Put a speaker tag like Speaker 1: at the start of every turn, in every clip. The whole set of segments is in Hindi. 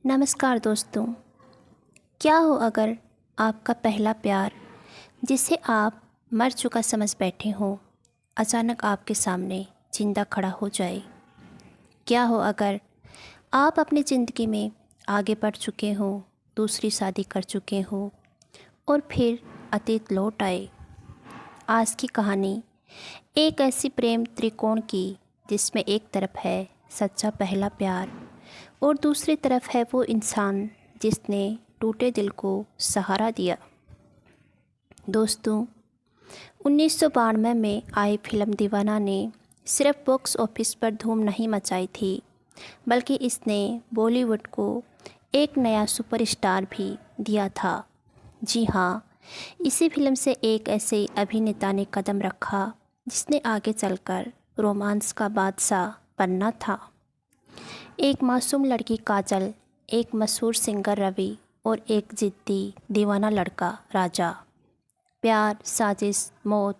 Speaker 1: नमस्कार दोस्तों। क्या हो अगर आपका पहला प्यार जिसे आप मर चुका समझ बैठे हो अचानक आपके सामने जिंदा खड़ा हो जाए। क्या हो अगर आप अपनी ज़िंदगी में आगे बढ़ चुके हो, दूसरी शादी कर चुके हो और फिर अतीत लौट आए। आज की कहानी एक ऐसी प्रेम त्रिकोण की जिसमें एक तरफ है सच्चा पहला प्यार और दूसरी तरफ है वो इंसान जिसने टूटे दिल को सहारा दिया। दोस्तों, 1992 में आई फिल्म दीवाना ने सिर्फ बॉक्स ऑफिस पर धूम नहीं मचाई थी, बल्कि इसने बॉलीवुड को एक नया सुपरस्टार भी दिया था। जी हाँ, इसी फिल्म से एक ऐसे अभिनेता ने कदम रखा जिसने आगे चलकर रोमांस का बादशाह बनना था। एक मासूम लड़की काजल, एक मशहूर सिंगर रवि और एक जिद्दी दीवाना लड़का राजा। प्यार, साजिश, मौत,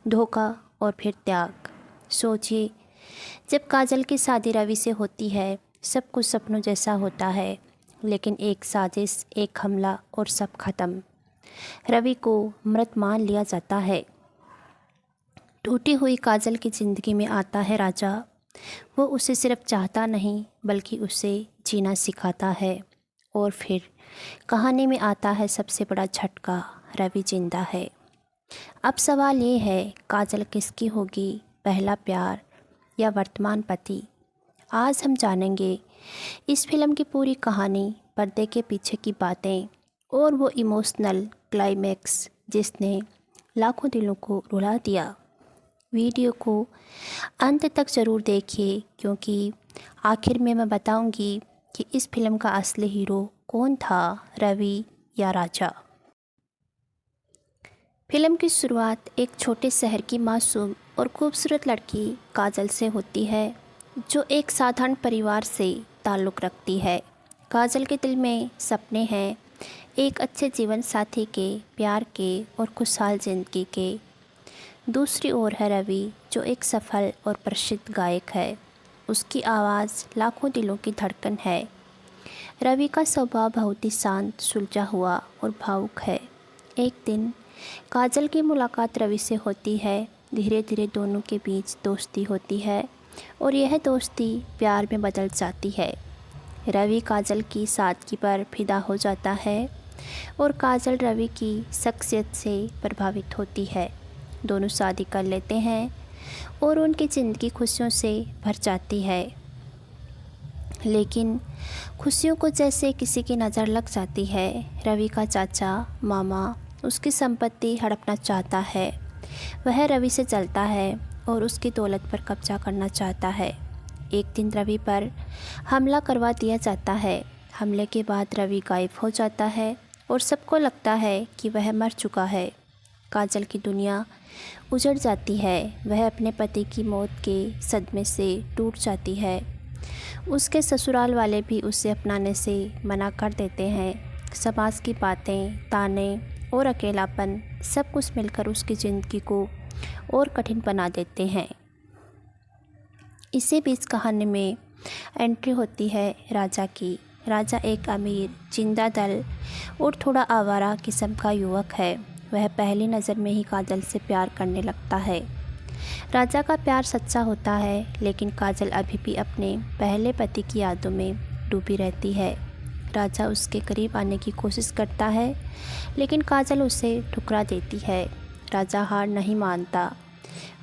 Speaker 1: धोखा और फिर त्याग। सोचिए, जब काजल की शादी रवि से होती है सब कुछ सपनों जैसा होता है, लेकिन एक साजिश, एक हमला और सब खत्म। रवि को मृत मान लिया जाता है। टूटी हुई काजल की ज़िंदगी में आता है राजा। वो उसे सिर्फ चाहता नहीं बल्कि उसे जीना सिखाता है। और फिर कहानी में आता है सबसे बड़ा झटका, रवि जिंदा है। अब सवाल ये है, काजल किसकी होगी, पहला प्यार या वर्तमान पति? आज हम जानेंगे इस फिल्म की पूरी कहानी, पर्दे के पीछे की बातें और वो इमोशनल क्लाइमैक्स जिसने लाखों दिलों को रुला दिया। वीडियो को अंत तक ज़रूर देखिए, क्योंकि आखिर में मैं बताऊंगी कि इस फिल्म का असली हीरो कौन था, रवि या राजा। फिल्म की शुरुआत एक छोटे शहर की मासूम और खूबसूरत लड़की काजल से होती है, जो एक साधारण परिवार से ताल्लुक़ रखती है। काजल के दिल में सपने हैं, एक अच्छे जीवन साथी के, प्यार के और खुशहाल ज़िंदगी के। दूसरी ओर है रवि, जो एक सफल और प्रसिद्ध गायक है। उसकी आवाज़ लाखों दिलों की धड़कन है। रवि का स्वभाव बहुत ही शांत, सुलझा हुआ और भावुक है। एक दिन काजल की मुलाकात रवि से होती है। धीरे धीरे दोनों के बीच दोस्ती होती है और यह दोस्ती प्यार में बदल जाती है। रवि काजल की सादगी पर फिदा हो जाता है और काजल रवि की शख्सियत से प्रभावित होती है। दोनों शादी कर लेते हैं और उनकी ज़िंदगी खुशियों से भर जाती है। लेकिन खुशियों को जैसे किसी की नज़र लग जाती है। रवि का चाचा मामा उसकी संपत्ति हड़पना चाहता है। वह रवि से जलता है और उसकी दौलत पर कब्जा करना चाहता है। एक दिन रवि पर हमला करवा दिया जाता है। हमले के बाद रवि गायब हो जाता है और सबको लगता है कि वह मर चुका है। काजल की दुनिया उजड़ जाती है। वह अपने पति की मौत के सदमे से टूट जाती है। उसके ससुराल वाले भी उसे अपनाने से मना कर देते हैं। समाज की बातें, ताने और अकेलापन सब कुछ मिलकर उसकी ज़िंदगी को और कठिन बना देते हैं। इसी बीच कहानी में एंट्री होती है राजा की। राजा एक अमीर, जिंदा दिल और थोड़ा आवारा किस्म का युवक है। वह पहली नज़र में ही काजल से प्यार करने लगता है। राजा का प्यार सच्चा होता है, लेकिन काजल अभी भी अपने पहले पति की यादों में डूबी रहती है। राजा उसके करीब आने की कोशिश करता है, लेकिन काजल उसे ठुकरा देती है। राजा हार नहीं मानता।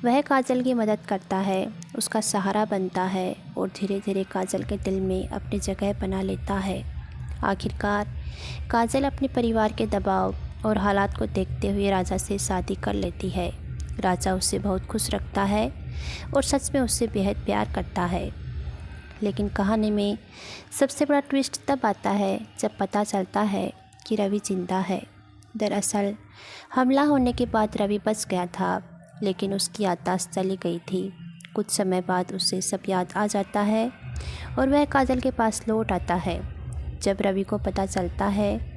Speaker 1: वह काजल की मदद करता है, उसका सहारा बनता है और धीरे धीरे काजल के दिल में अपनी जगह बना लेता है। आखिरकार काजल अपने परिवार के दबाव और हालात को देखते हुए राजा से शादी कर लेती है। राजा उसे बहुत खुश रखता है और सच में उससे बेहद प्यार करता है। लेकिन कहानी में सबसे बड़ा ट्विस्ट तब आता है जब पता चलता है कि रवि जिंदा है। दरअसल हमला होने के बाद रवि बच गया था, लेकिन उसकी याददाश्त चली गई थी। कुछ समय बाद उसे सब याद आ जाता है और वह काजल के पास लौट आता है। जब रवि को पता चलता है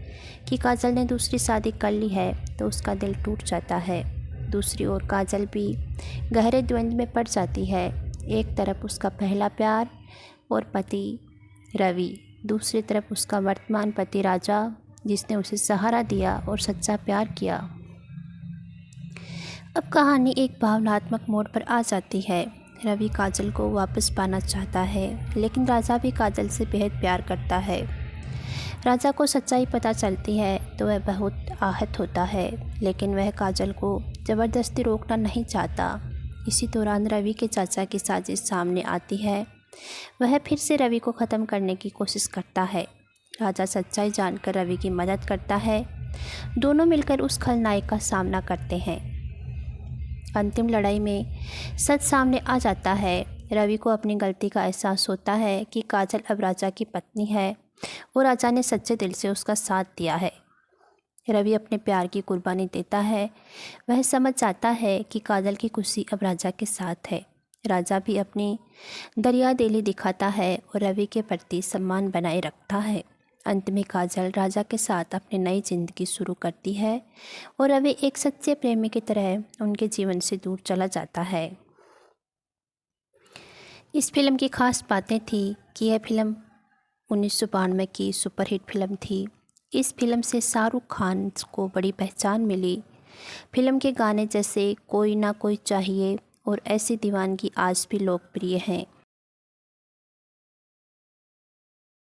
Speaker 1: कि काजल ने दूसरी शादी कर ली है तो उसका दिल टूट जाता है। दूसरी ओर काजल भी गहरे द्वंद्व में पड़ जाती है। एक तरफ उसका पहला प्यार और पति रवि, दूसरी तरफ उसका वर्तमान पति राजा, जिसने उसे सहारा दिया और सच्चा प्यार किया। अब कहानी एक भावनात्मक मोड़ पर आ जाती है। रवि काजल को वापस पाना चाहता है, लेकिन राजा भी काजल से बेहद प्यार करता है। राजा को सच्चाई पता चलती है तो वह बहुत आहत होता है, लेकिन वह काजल को ज़बरदस्ती रोकना नहीं चाहता। इसी दौरान रवि के चाचा की साजिश सामने आती है। वह फिर से रवि को ख़त्म करने की कोशिश करता है। राजा सच्चाई जानकर रवि की मदद करता है। दोनों मिलकर उस खलनायक का सामना करते हैं। अंतिम लड़ाई में सच सामने आ जाता है। रवि को अपनी गलती का एहसास होता है कि काजल अब राजा की पत्नी है और राजा ने सच्चे दिल से उसका साथ दिया है। रवि अपने प्यार की कुर्बानी देता है। वह समझ जाता है कि काजल की खुशी अब राजा के साथ है। राजा भी अपनी दरियादिली दिखाता है और रवि के प्रति सम्मान बनाए रखता है। अंत में काजल राजा के साथ अपनी नई ज़िंदगी शुरू करती है और रवि एक सच्चे प्रेमी की तरह उनके जीवन से दूर चला जाता है। इस फिल्म की खास बातें थी कि यह फिल्म 1992 की सुपरहिट फिल्म थी। इस फिल्म से शाहरुख खान को बड़ी पहचान मिली। फिल्म के गाने जैसे कोई ना कोई चाहिए और ऐसी दीवानगी आज भी लोकप्रिय हैं।